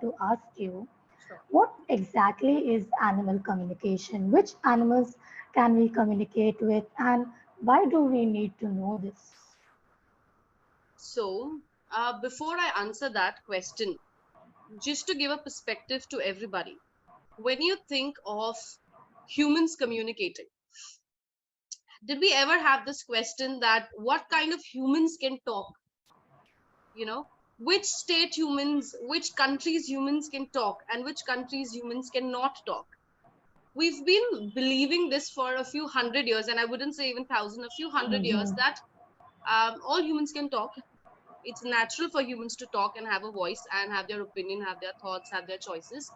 to ask you, Sure. what exactly is animal communication? Which animals can we communicate with, and why do we need to know this? So, before I answer that question, just to give a perspective to everybody, when you think of humans communicating, did we ever have this question that what kind of humans can talk? You know, which state humans, which countries humans can talk, and which countries humans cannot talk? We've been believing this for a few hundred years, and I wouldn't say even thousand, a few hundred years, Mhm. that all humans can talk. It's natural for humans to talk and have a voice and have their opinion, have their thoughts, have their choices.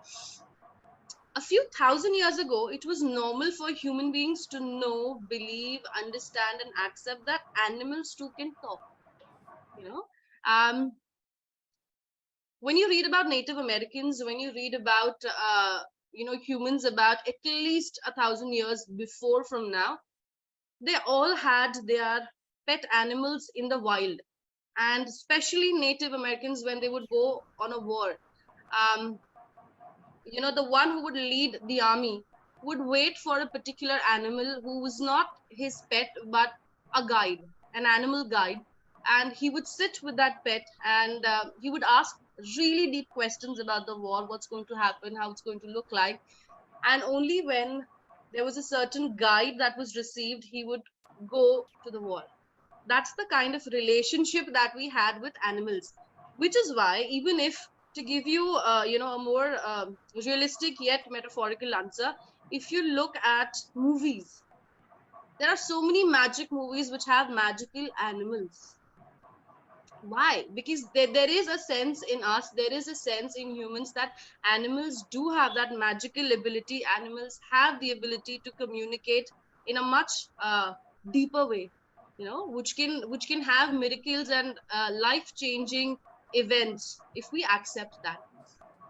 A few thousand years ago, it was normal for human beings to know, believe, understand, and accept that animals too can talk. You know, um, when you read about Native Americans, when you read about humans about at least 1,000 years before from now, they all had their pet animals in the wild, and especially Native Americans when they would go on a war. Um, the one who would lead the army would wait for a particular animal who was not his pet but a guide, an animal guide, and he would sit with that pet, and he would ask really deep questions about the war, what's going to happen, how it's going to look like. And only when there was a certain guide that was received, he would go to the war. That's the kind of relationship that we had with animals, which is why, even if, to give you a more realistic yet metaphorical answer, if you look at movies, there are so many magic movies which have magical animals. Why? Because there is a sense in us, there is a sense in humans that animals do have that magical ability. Animals have the ability to communicate in a much deeper way, which can have miracles and life changing events if we accept that.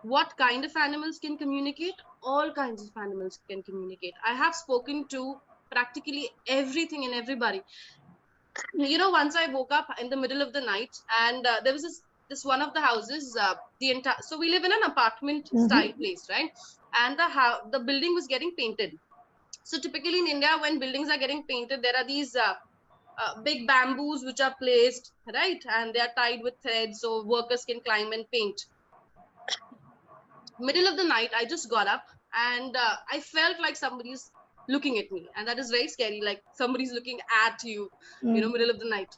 What kind of animals can communicate? All kinds of animals can communicate. I have spoken to practically everything and everybody. Once I woke up in the middle of the night, and there was this one of the houses, the entire, so we live in an apartment Mhm. style place, right? And the building was getting painted. So typically in India, when buildings are getting painted, there are these big bamboos which are placed, right, and they are tied with threads so workers can climb and paint. Middle of the night, I just got up, and I felt like somebody's looking at me, and that is very scary, like somebody's looking at you, Mm. middle of the night.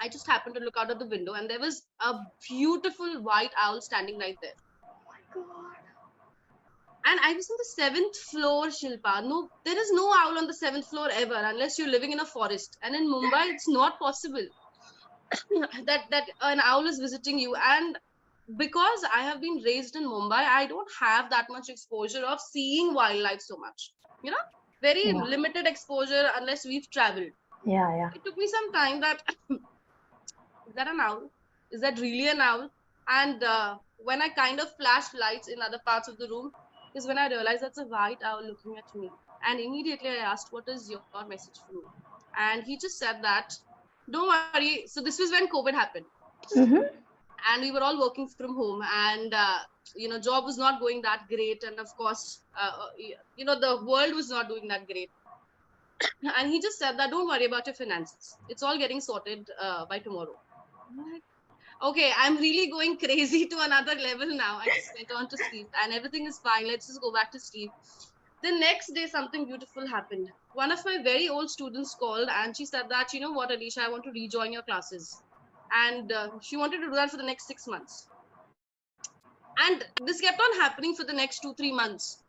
I just happened to look out of the window, and there was a beautiful white owl standing right there. Oh my God. And I was on the seventh floor, Shilpa. No, there is no owl on the seventh floor ever, unless you're living in a forest. And in Mumbai, it's not possible that an owl is visiting you. And because I have been raised in Mumbai, I don't have that much exposure of seeing wildlife so much. Very Yeah, limited exposure unless we've traveled. yeah, yeah. It took me some time that is that an owl? Is that really an owl? And when I kind of flashed lights in other parts of the room, is when I realized that's a white owl looking at me. And immediately I asked, "What is your message for me?" And he just said that, "Don't worry." So this was when COVID happened, Mm-hmm. and we were all working from home, and job was not going that great, and of course, the world was not doing that great. And he just said that, "Don't worry about your finances. It's all getting sorted by tomorrow." I'm like, okay, I'm really going crazy to another level now. I just went on to sleep, and everything is fine. Let's just go back to sleep. The next day, something beautiful happened. One of my very old students called, and she said that, "You know what, Aleesha, I want to rejoin your classes." And she wanted to do that for the next 6 months. And this kept on happening for the next 2, 3 months.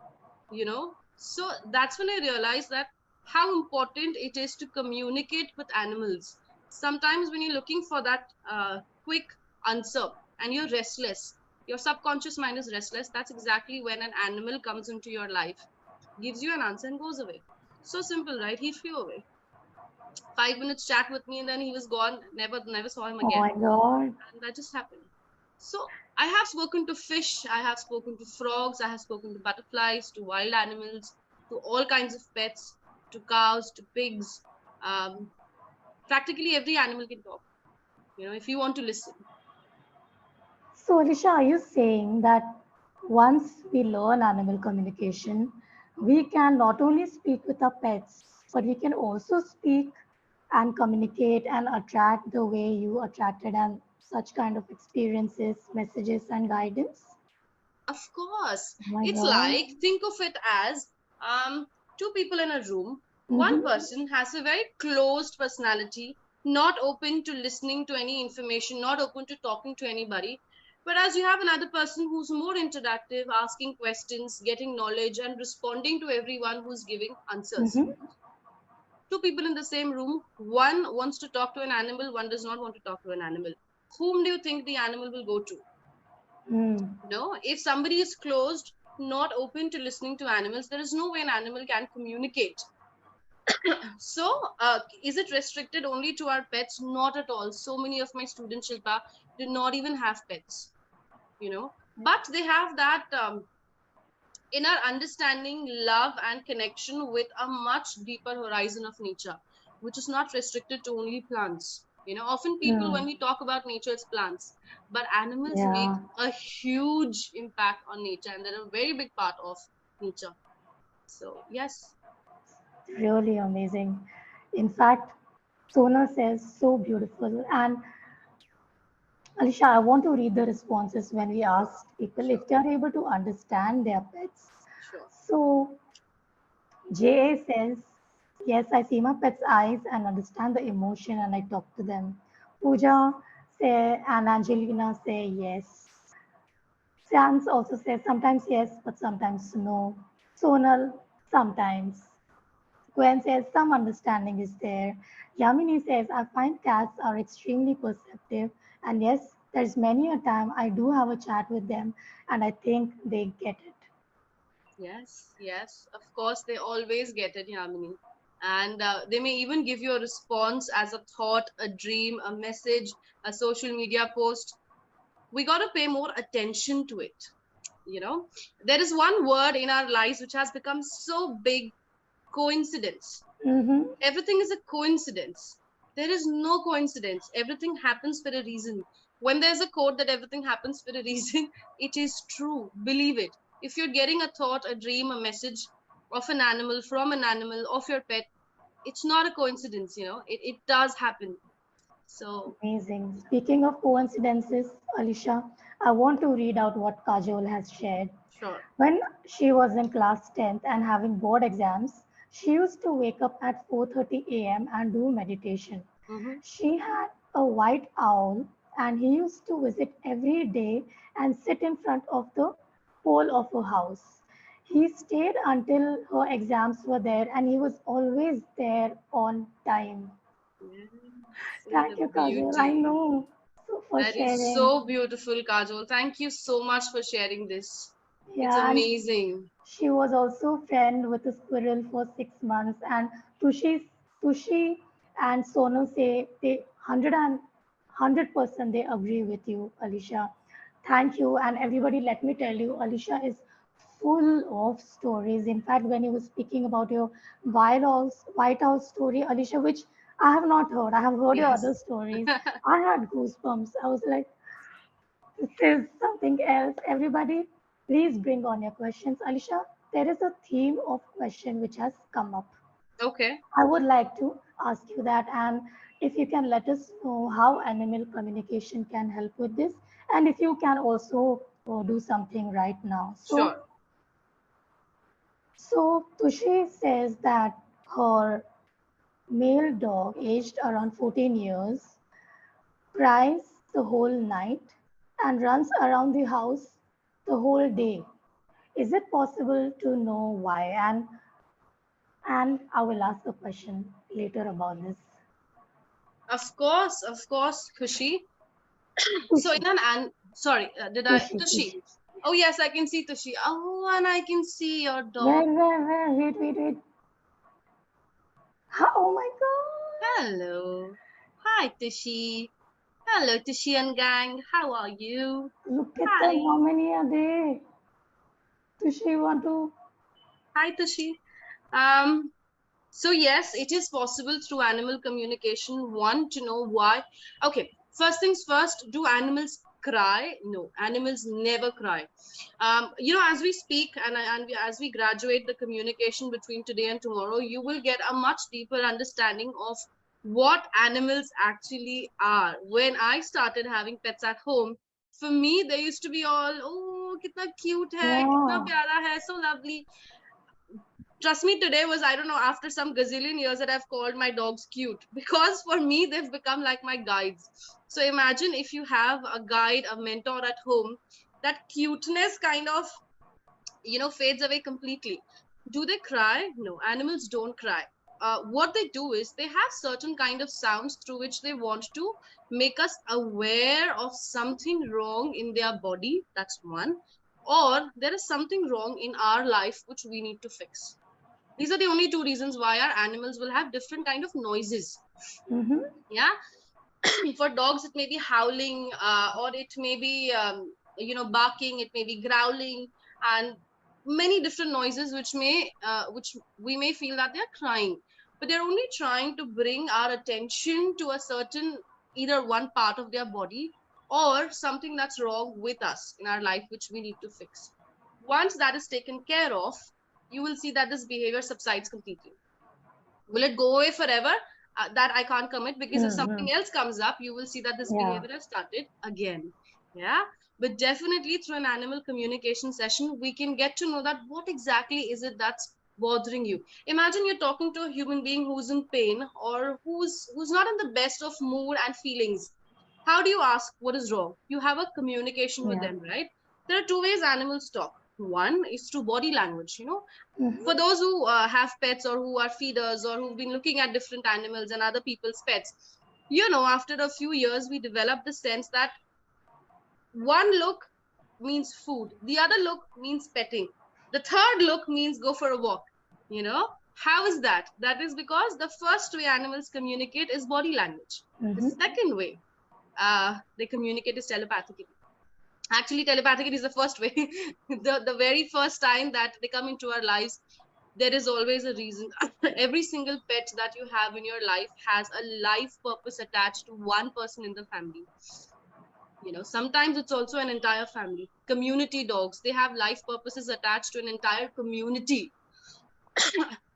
So that's when I realized that how important it is to communicate with animals. Sometimes when you're looking for that quick answer and you're restless, your subconscious mind is restless, that's exactly when an animal comes into your life, gives you an answer, and goes away. So simple, right? He flew away. 5 minutes chat with me, and then he was gone. Never saw him Oh again. my God. And that just happened. So I have spoken to fish, I have spoken to frogs, I have spoken to butterflies, to wild animals, to all kinds of pets, to cows, to pigs. Um, Practically every animal can talk, if you want to listen. So, Alisha, are you saying that once we learn animal communication, we can not only speak with our pets, but we can also speak and communicate and attract the way you attracted and such kind of experiences, messages, and guidance? Of course. Oh my It's God. like, think of it as two people in a room. One Mm-hmm. person has a very closed personality, not open to listening to any information, not open to talking to anybody. Whereas you have another person who's more interactive, asking questions, getting knowledge, and responding to everyone who's giving answers. Mm-hmm. Two people in the same room, one wants to talk to an animal, one does not want to talk to an animal. Whom do you think the animal will go to? Mm. No, if somebody is closed, not open to listening to animals, there is no way an animal can communicate. So, is it restricted only to our pets? Not at all. So many of my students, Shilpa, do not even have pets, but they have that inner understanding, love, and connection with a much deeper horizon of nature, which is not restricted to only plants. Often people, when Mm. we talk about nature, it's plants, but animals make Yeah, a huge impact on nature, and they're a very big part of nature. So, yes. really amazing. In fact, Sona says so beautiful. And Alisha, I want to read the responses when we asked people Sure, if they are able to understand their pets. sure. So JA says, yes, I see my pet's eyes and understand the emotion and I talk to them. Pooja say and Angelina say yes. Sans also says sometimes yes, but sometimes no. Sonal, sometimes. Gwen says some understanding is there. Yamini says I find cats are extremely perceptive, and yes, there's many a time I do have a chat with them and I think they get it. Yes, yes. Of course, they always get it, Yamini. And they may even give you a response as a thought, a dream, a message, a social media post. We got to pay more attention to it. you know there is one word in our lives which has become so big: coincidence. Mm-hmm. Everything is a coincidence. There is no coincidence. Everything happens for a reason. When there's a quote that everything happens for a reason, it is true. Believe it. If you're getting a thought, a dream, a message of an animal, from an animal, of your pet, it's not a coincidence. It does happen. So, Amazing. Speaking of coincidences, Alisha, I want to read out what Kajol has shared. sure. When she was in class 10th and having board exams, she used to wake up at 4:30 a.m. and do meditation. Mm-hmm. She had a white owl and he used to visit every day and sit in front of the pole of her house. He stayed until her exams were there and he was always there on time. Yes. What a Thank you, Kajol. I beauty. know for That is sharing. so beautiful, Kajol. Thank you so much for sharing this. It's Yeah, and amazing. she was also friend with a squirrel for 6 months. And Tushi and Sonu say they 100% they agree with you, Alisha. Thank you. And everybody, let me tell you, Alisha is full of stories. In fact, when you were speaking about your White House story, Alisha, which I have not heard. I have heard your other Yes. stories. I had goosebumps. I was like, this is something else. Everybody, please bring on your questions. Alisha, there is a theme of question which has come up. Okay, I would like to ask you that, and if you can let us know how animal communication can help with this, and if you can also do something right now. So, sure. so Tushi says that her male dog, aged around 14 years, cries the whole night and runs around the house the whole day. Is it possible to know why? And I will ask a question later about this. Of course, Kushi. So Tushi, in sorry, did I Tushi, Tushi? Tushi. Oh yes, I can see Tushi. Oh, and I can see your dog. Where? Wait. Oh my God. Hello. Hi, Tushi. Hello, Tushi and gang. How are you? Look at them. Hi. How many are there? Tushi, want to? Hi, Tushi. Um, So, yes, it is possible through animal communication. One, to know why. Okay, first things first, do animals cry? No, animals never cry. As we speak and as we graduate the communication between today and tomorrow, you will get a much deeper understanding of what animals actually are. When I started having pets at home, for me, they used to be all, oh, kitna cute hai, kitna Yeah. pyara hai, so lovely. Trust me, today was, I don't know, after some gazillion years that I've called my dogs cute, because for me they've become like my guides. So imagine if you have a guide, a mentor at home, that cuteness kind of fades away completely. Do they cry? No, animals don't cry. What they do is they have certain kind of sounds through which they want to make us aware of something wrong in their body. That's one. Or there is something wrong in our life which we need to fix. These are the only two reasons why our animals will have different kind of noises. Mm-hmm. Yeah. For dogs it may be howling, or it may be barking, it may be growling, and many different noises which we may feel that they're crying, but they're only trying to bring our attention to a certain, either one part of their body or something that's wrong with us in our life which we need to fix. Once that is taken care of, you will see that this behavior subsides completely. Will it go away forever? That I can't commit, because if Mm-hmm. something else comes up, you will see that this Yeah. behavior has started again. Yeah. But definitely through an animal communication session, we can get to know that what exactly is it that's bothering you. Imagine you're talking to a human being who's in pain, or who's not in the best of mood and feelings. How do you ask what is wrong? You have a communication with Yeah. them, right? There are two ways animals talk. One is through body language. Mm-hmm. For those who have pets, or who are feeders, or who've been looking at different animals and other people's pets, after a few years we develop the sense that one look means food, the other look means petting, the third look means go for a walk. How is that? That is because the first way animals communicate is body language. The Mm-hmm. second way they communicate is telepathically. Actually, telepathically is the first way. The very first time that they come into our lives, there is always a reason. Every single pet that you have in your life has a life purpose attached to one person in the family. Sometimes it's also an entire family. Community dogs, they have life purposes attached to an entire community.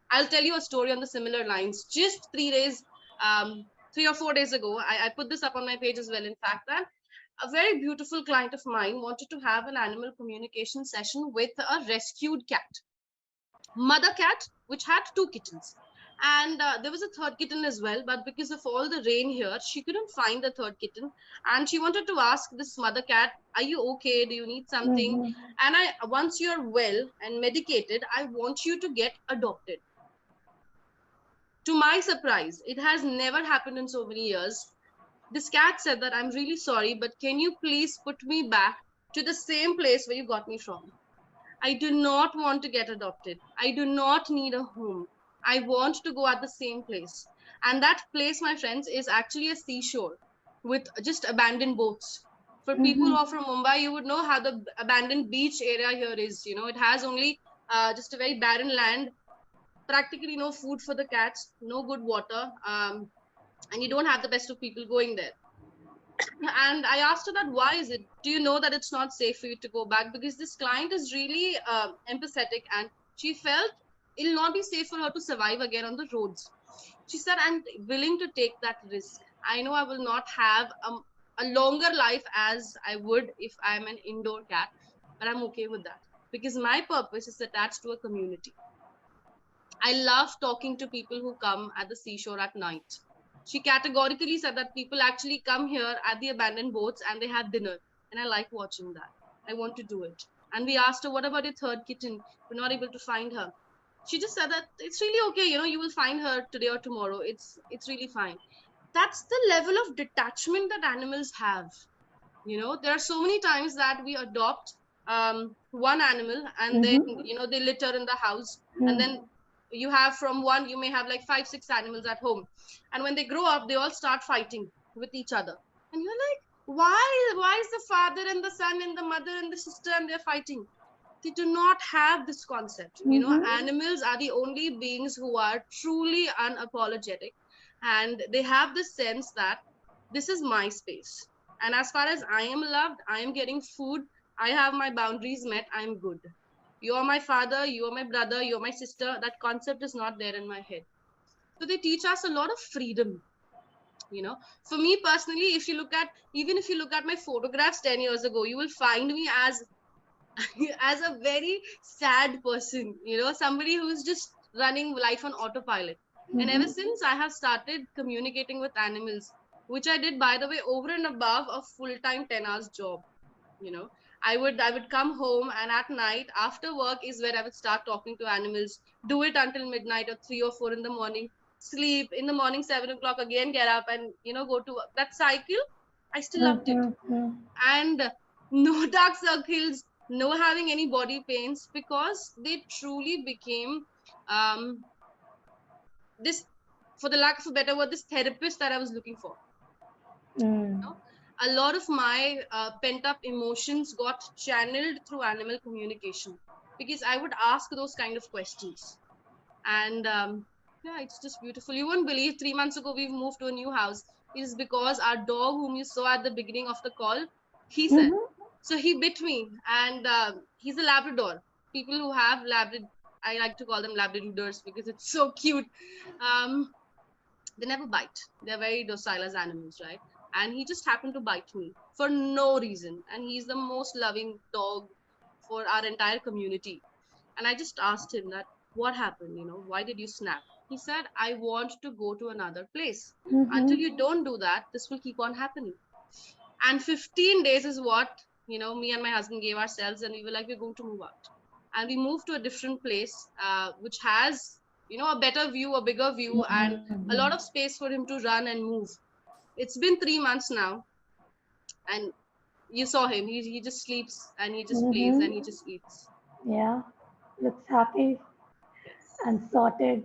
I'll tell you a story on the similar lines. Just 3 days, 3 or 4 days ago, I put this up on my page as well. In fact, that a very beautiful client of mine wanted to have an animal communication session with a rescued cat, mother cat, which had two kittens. And there was a third kitten as well, but because of all the rain here, she couldn't find the third kitten. And she wanted to ask this mother cat, are you okay? Do you need something? Mm-hmm. And once you're well and medicated, I want you to get adopted. To my surprise, it has never happened in so many years. This cat said that, I'm really sorry, but can you please put me back to the same place where you got me from? I do not want to get adopted. I do not need a home. I want to go at the same place. And that place, my friends, is actually a seashore with just abandoned boats. For people who Mm-hmm. are from Mumbai, you would know how the abandoned beach area here is. It has only just a very barren land, practically no food for the cats, no good water, and you don't have the best of people going there. And I asked her that, why is it? Do you know that it's not safe for you to go back? Because this client is really empathetic, and she felt it'll not be safe for her to survive again on the roads. She said, I'm willing to take that risk. I know I will not have a longer life as I would if I'm an indoor cat, but I'm okay with that because my purpose is attached to a community. I love talking to people who come at the seashore at night. She categorically said that people actually come here at the abandoned boats and they have dinner. And I like watching that. I want to do it. And we asked her, what about your third kitten? We're not able to find her. She just said that it's really okay, you will find her today or tomorrow. It's really fine. That's the level of detachment that animals have. There are so many times that we adopt one animal, and then Mm-hmm. they litter in the house, and Mm. then you have, from one you may have like 5 6 animals at home, and when they grow up they all start fighting with each other, and you're like, why is the father and the son and the mother and the sister and they're fighting? They do not have this concept. Mm-hmm. Animals are the only beings who are truly unapologetic, and they have this sense that this is my space. And as far as I am loved, I am getting food, I have my boundaries met, I'm good. You are my father, you are my brother, you're my sister. That concept is not there in my head. So they teach us a lot of freedom. You know, for me personally, if you look at, even if you look at my photographs 10 years ago, you will find me as as a very sad person, you know, somebody who's just running life on autopilot. And ever Mm-hmm. since I have started communicating with animals, which I did, by the way, over and above a full-time 10 hours job, you know, I would come home, and at night after work is where I would start talking to animals, do it until midnight or 3 or 4 in the morning, sleep in the morning 7 o'clock, again get up and, you know, go to work. That cycle, I still loved it. Mm-hmm. And no dark circles, no having any body pains, because they truly became um this, for the lack of a better word, this therapist that I was looking for. Mm. You know, a lot of my pent up emotions got channeled through animal communication, because I would ask those kind of questions. And yeah, it's just beautiful. You won't believe, 3 months ago we've moved to a new house. It is because our dog, whom you saw at the beginning of the call, he said, Mm-hmm. so he bit me. And he's a Labrador. People who have Labrador, I like to call them Labradors because it's so cute. um they never bite. They're very docile as animals, right? And he just happened to bite me for no reason. And he's the most loving dog for our entire community. And I just asked him that, what happened? You know, why did you snap? He said, I want to go to another place. Until Mm-hmm. you don't do that, this will keep on happening. And 15 days is what, you know, me and my husband gave ourselves, and we were like, we're going to move out. And we moved to a different place, which has, you know, a better view, a bigger view, and a lot of space for him to run and move. It's been 3 months now, and you saw him. He just sleeps and he just plays Mm-hmm. and he just eats. Yeah, looks happy Yes. and sorted.